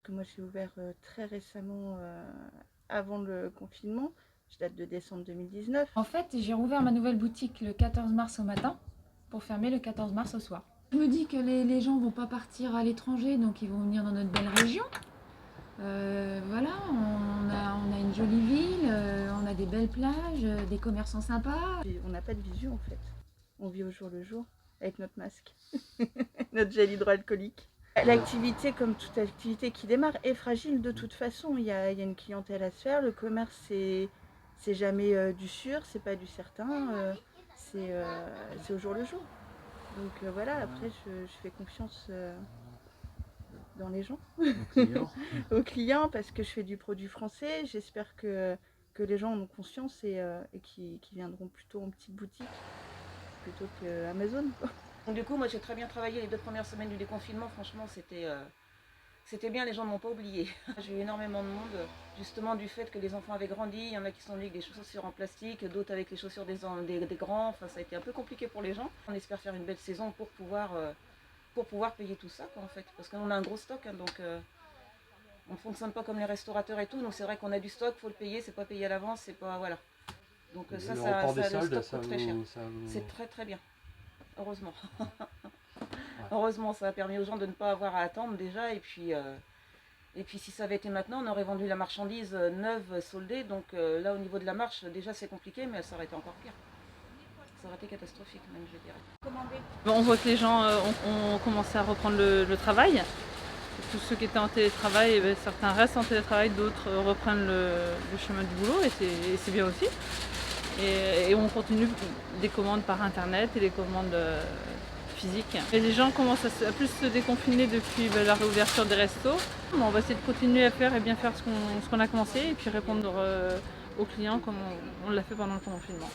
Moi, j'ai ouvert très récemment, avant le confinement. Je date de décembre 2019. En fait, j'ai rouvert ma nouvelle boutique le 14 mars au matin pour fermer le 14 mars au soir. Je me dis que les gens vont pas partir à l'étranger, donc ils vont venir dans notre belle région. Voilà, on a une jolie ville, on a des belles plages, des commerçants sympas. Et on n'a pas de visu en fait. On vit au jour le jour avec notre masque, notre gel hydroalcoolique. L'activité, comme toute activité qui démarre, est fragile de toute façon. Il y a une clientèle à se faire. Le commerce, c'est jamais du sûr, c'est pas du certain. C'est au jour le jour. Donc voilà, après, je fais confiance dans les gens, aux clients, parce que je fais du produit français. J'espère que les gens en ont conscience et qui viendront plutôt en petite boutique plutôt qu'Amazon. Donc du coup, moi j'ai très bien travaillé les 2 premières semaines du déconfinement. Franchement, c'était bien, les gens ne m'ont pas oublié. J'ai eu énormément de monde, justement du fait que les enfants avaient grandi. Il y en a qui sont venus avec des chaussures en plastique, d'autres avec les chaussures des grands. Enfin, ça a été un peu compliqué pour les gens. On espère faire une belle saison pour pouvoir payer tout ça, quoi, en fait. Parce qu'on a un gros stock, hein, donc on ne fonctionne pas comme les restaurateurs et tout. Donc c'est vrai qu'on a du stock, il faut le payer, c'est pas payé à l'avance, c'est pas... Voilà. Donc Le ça report des le soldes, stock coûte très cher. C'est très très bien. Heureusement. Heureusement, ça a permis aux gens de ne pas avoir à attendre déjà. Et puis si ça avait été maintenant, on aurait vendu la marchandise neuve, soldée. Donc là, au niveau de la marche, déjà c'est compliqué, mais ça aurait été encore pire. Ça aurait été catastrophique même, je dirais. On voit que les gens ont commencé à reprendre le travail. Tous ceux qui étaient en télétravail, certains restent en télétravail, d'autres reprennent le chemin du boulot et c'est bien aussi. Et on continue des commandes par internet et des commandes physiques. Et les gens commencent à plus se déconfiner depuis la réouverture des restos. On va essayer de continuer à faire et bien faire ce qu'on a commencé et puis répondre aux clients comme on l'a fait pendant le confinement.